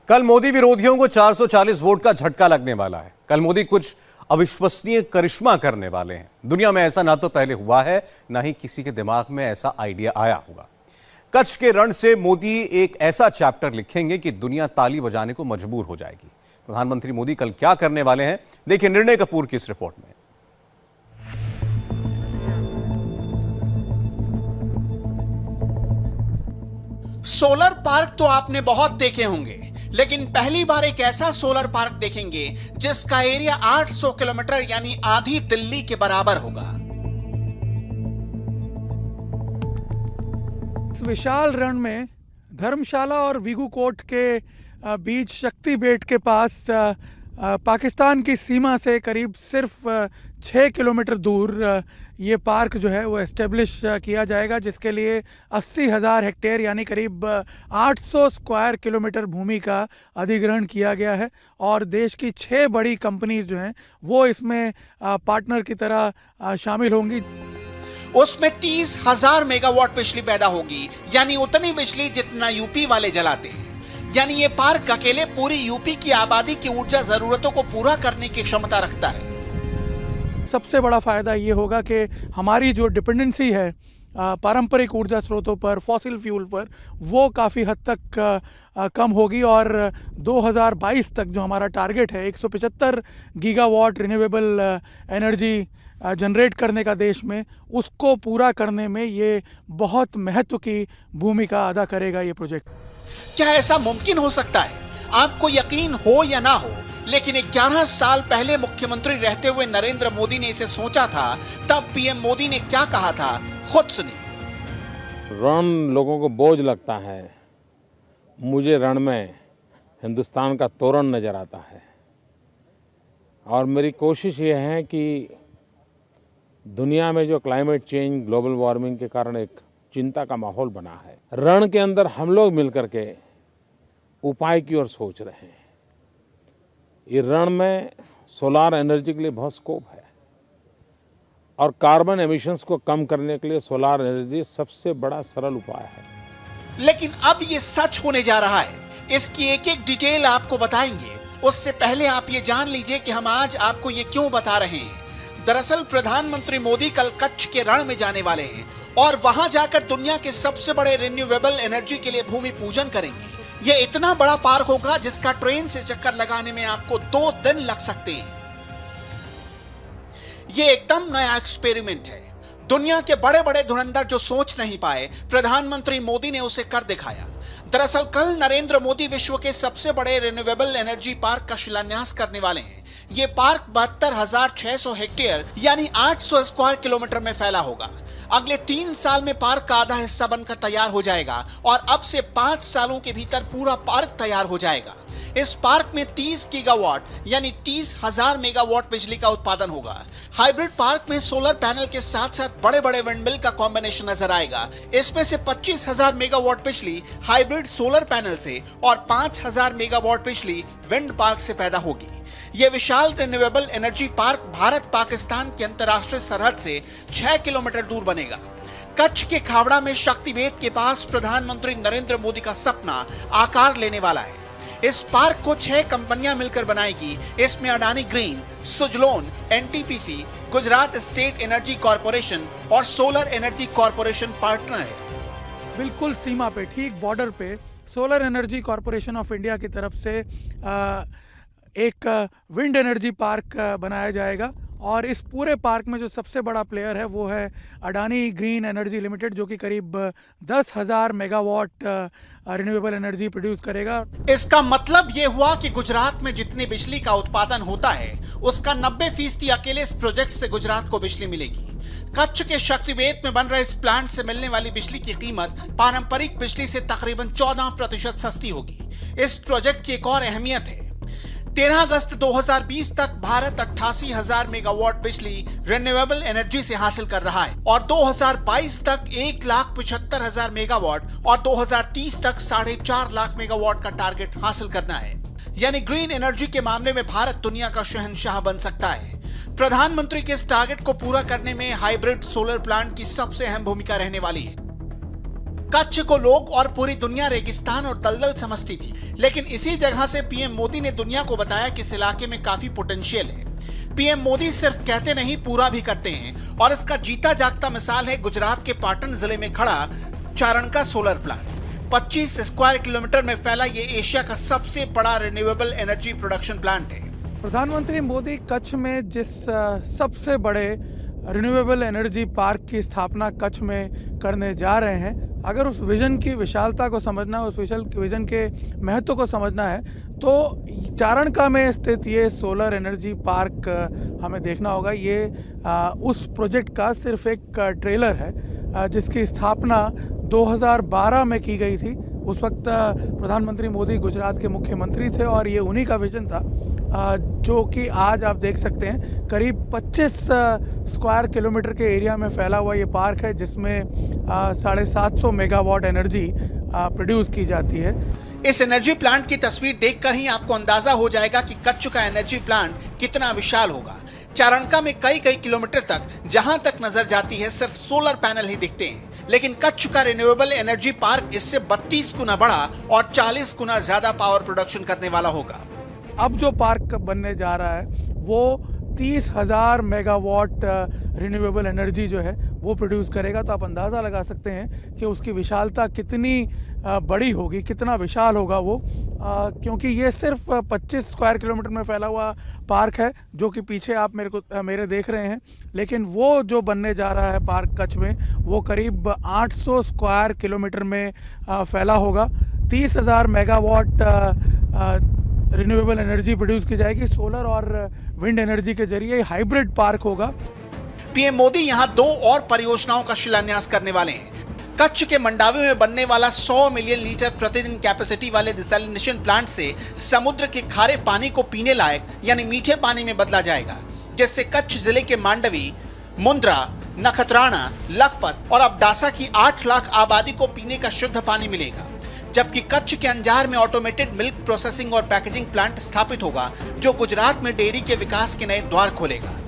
कल मोदी विरोधियों को 440 वोट का झटका लगने वाला है। कल मोदी कुछ अविश्वसनीय करिश्मा करने वाले हैं। दुनिया में ऐसा ना तो पहले हुआ है, ना ही किसी के दिमाग में ऐसा आइडिया आया होगा। कच्छ के रण से मोदी एक ऐसा चैप्टर लिखेंगे कि दुनिया ताली बजाने को मजबूर हो जाएगी। प्रधानमंत्री मोदी कल क्या करने वाले हैं, देखिए निर्णय कपूर की इस रिपोर्ट में। सोलर पार्क तो आपने बहुत देखे होंगे, लेकिन पहली बार एक ऐसा सोलर पार्क देखेंगे जिसका एरिया 800 किलोमीटर यानी आधी दिल्ली के बराबर होगा। इस विशाल रण में धर्मशाला और वीगू कोट के बीच शक्ति बेट के पास पाकिस्तान की सीमा से करीब सिर्फ 6 किलोमीटर दूर ये पार्क जो है वो एस्टेब्लिश किया जाएगा, जिसके लिए 80,000 हेक्टेयर यानी करीब 800 स्क्वायर किलोमीटर भूमि का अधिग्रहण किया गया है। और देश की 6 बड़ी कंपनीज जो हैं वो इसमें पार्टनर की तरह शामिल होंगी। उसमें 30,000 मेगावाट बिजली पैदा होगी, यानी उतनी बिजली जितना यूपी वाले जलाते हैं। यानी ये पार्क अकेले पूरी यूपी की आबादी की ऊर्जा जरूरतों को पूरा करने की क्षमता रखता है। सबसे बड़ा फायदा ये होगा कि हमारी जो डिपेंडेंसी है पारंपरिक ऊर्जा स्रोतों पर, फॉसिल फ्यूल पर, वो काफ़ी हद तक कम होगी। और 2022 तक जो हमारा टारगेट है 175 गीगावाट रिन्यूएबल एनर्जी जनरेट करने का देश में, उसको पूरा करने में ये बहुत महत्व की भूमिका अदा करेगा ये प्रोजेक्ट। क्या ऐसा मुमकिन हो सकता है? आपको यकीन हो या ना हो, लेकिन 11 साल पहले मुख्यमंत्री रहते हुए नरेंद्र मोदी ने इसे सोचा था। तब पीएम मोदी ने क्या कहा था, खुद सुनिए। रण लोगों को बोझ लगता है, मुझे रण में हिंदुस्तान का तोरण नजर आता है। और मेरी कोशिश ये है कि दुनिया में जो क्लाइमेट चेंज, ग्लोबल वार्मिंग के कारण एक चिंता का माहौल बना है, रण के अंदर हम लोग मिलकर के उपाय की ओर सोच रहे हैं। ये रण में सोलार एनर्जी के लिए बहुत स्कोप है और कार्बन एमिशंस को कम करने के लिए सोलार एनर्जी सबसे बड़ा सरल उपाय है। लेकिन अब ये सच होने जा रहा है। इसकी एक एक डिटेल आपको बताएंगे। उससे पहले आप ये जान लीजिए कि हम आज आपको ये क्यों बता रहे हैं। दरअसल प्रधानमंत्री मोदी कल कच्छ के रण में जाने वाले हैं और वहां जाकर दुनिया के सबसे बड़े रिन्यूएबल एनर्जी के लिए भूमि पूजन करेंगे। ये इतना बड़ा पार्क होगा जिसका ट्रेन से चक्कर लगाने में आपको 2 दिन लग सकते हैं। ये एकदम नया एक्सपेरिमेंट है। दुनिया के बड़े बड़े धुरंधर जो सोच नहीं पाए, प्रधानमंत्री मोदी ने उसे कर दिखाया। दरअसल कल नरेंद्र मोदी विश्व के सबसे बड़े रिन्यूएबल एनर्जी पार्क का शिलान्यास करने वाले हैं। ये पार्क 72,600 हेक्टेयर यानी 800 स्क्वायर किलोमीटर में फैला होगा। अगले 3 साल में पार्क का आधा हिस्सा बनकर तैयार हो जाएगा और अब से 5 सालों के भीतर पूरा पार्क तैयार हो जाएगा। इस पार्क में 30 गीगावाट यानी 30,000 मेगावाट बिजली का उत्पादन होगा। हाइब्रिड पार्क में सोलर पैनल के साथ साथ बड़े बड़े विंडमिल का कॉम्बिनेशन नजर आएगा। इसमें से 25,000 मेगावाट बिजली हाइब्रिड सोलर पैनल से और 5,000 मेगावाट बिजली विंड पार्क से पैदा होगी। यह विशाल renewable energy park Bharat Pakistan की अंतर्राष्ट्रीय सरहद से 6 किलोमीटर दूर बनेगा। कच्छ के खावड़ा में शक्ति बेट के पास प्रधानमंत्री नरेंद्र मोदी का सपना आकार लेने वाला है। इस पार्क को 6 कंपनियां मिलकर बनाएगी। इसमें Adani green, Suzlon, NTPC, Gujarat state energy corporation और सोलर एनर्जी कॉर्पोरेशन पार्टनर है। बिल्कुल सीमा पे, ठीक बॉर्डर पे solar energy corporation of India की तरफ से एक विंड एनर्जी पार्क बनाया जाएगा। और इस पूरे पार्क में जो सबसे बड़ा प्लेयर है वो है अडानी ग्रीन एनर्जी लिमिटेड, जो कि करीब 10,000 मेगावाट रिन्यूएबल एनर्जी प्रोड्यूस करेगा। इसका मतलब ये हुआ कि गुजरात में जितनी बिजली का उत्पादन होता है उसका 90% अकेले इस प्रोजेक्ट से गुजरात को बिजली मिलेगी। कच्छ के शक्तिबेट में बन रहे इस प्लांट से मिलने वाली बिजली की कीमत पारंपरिक बिजली से तकरीबन 14% सस्ती होगी। इस प्रोजेक्ट की एक और अहमियत है। 13 अगस्त 2020 तक भारत 88,000 मेगावाट बिजली रिन्यूएबल एनर्जी से हासिल कर रहा है और 2022 तक 1,75,000 मेगावाट और 2030 तक 4.5 लाख मेगावाट का टारगेट हासिल करना है। यानी ग्रीन एनर्जी के मामले में भारत दुनिया का शहंशाह बन सकता है। प्रधानमंत्री के इस टारगेट को पूरा करने में हाइब्रिड सोलर प्लांट की सबसे अहम भूमिका रहने वाली है। कच्छ को लोग और पूरी दुनिया रेगिस्तान और दलदल समझती थी, लेकिन इसी जगह से पीएम मोदी ने दुनिया को बताया कि इस इलाके में काफी पोटेंशियल है। पीएम मोदी सिर्फ कहते नहीं, पूरा भी करते हैं और इसका जीता जागता मिसाल है गुजरात के पाटन जिले में खड़ा चारण का सोलर प्लांट। 25 स्क्वायर किलोमीटर में फैला ये एशिया का सबसे बड़ा रिन्यूएबल एनर्जी प्रोडक्शन प्लांट है। प्रधानमंत्री मोदी कच्छ में जिस सबसे बड़े रिन्यूएबल एनर्जी पार्क की स्थापना कच्छ में करने जा रहे हैं, अगर उस विजन की विशालता को समझना है, उस विजन के महत्व को समझना है, तो चारणका में स्थित ये सोलर एनर्जी पार्क हमें देखना होगा। ये उस प्रोजेक्ट का सिर्फ एक ट्रेलर है जिसकी स्थापना 2012 में की गई थी। उस वक्त प्रधानमंत्री मोदी गुजरात के मुख्यमंत्री थे और ये उन्हीं का विजन था, जो कि आज आप देख सकते हैं करीब 25 स्क्वायर किलोमीटर के एरिया में फैला हुआ ये पार्क है, जिसमें 750 मेगावाट एनर्जी प्रोड्यूस की जाती है। इस एनर्जी प्लांट की तस्वीर देखकर ही आपको अंदाजा हो जाएगा कि कच्छ का एनर्जी प्लांट कितना विशाल होगा। चारणका में कई किलोमीटर तक जहां तक नजर जाती है सिर्फ सोलर पैनल ही दिखते हैं, लेकिन कच्छ का रिन्यूएबल एनर्जी पार्क इससे 32 गुना बड़ा और 40 गुना ज्यादा पावर प्रोडक्शन करने वाला होगा। अब जो पार्क बनने जा रहा है वो 30,000 मेगावाट रिन्यूएबल एनर्जी जो है वो प्रोड्यूस करेगा। तो आप अंदाजा लगा सकते हैं कि उसकी विशालता कितनी बड़ी होगी, कितना विशाल होगा वो, क्योंकि ये सिर्फ 25 स्क्वायर किलोमीटर में फैला हुआ पार्क है, जो कि पीछे आप मेरे देख रहे हैं। लेकिन वो जो बनने जा रहा है पार्क कच्छ में, वो करीब 800 स्क्वायर किलोमीटर में फैला होगा। 30,000 मेगावाट रिन्यूएबल एनर्जी प्रोड्यूस की जाएगी सोलर और विंड एनर्जी के जरिए। हाइब्रिड पार्क होगा। पीएम मोदी यहां 2 और परियोजनाओं का शिलान्यास करने वाले हैं। कच्छ के मंडावी में बनने वाला 100 मिलियन लीटर प्रतिदिन कैपेसिटी वाले डिसैलिनेशन प्लांट से समुद्र के खारे पानी को पीने लायक यानी मीठे पानी में बदला जाएगा, जिससे कच्छ जिले के मांडवी, मुंद्रा, नखत्राना, लखपत और अबडासा की 8 लाख आबादी को पीने का शुद्ध पानी मिलेगा। जबकि कच्छ के अंजार में ऑटोमेटेड मिल्क प्रोसेसिंग और पैकेजिंग प्लांट स्थापित होगा, जो गुजरात में डेयरी के विकास के नए द्वार खोलेगा।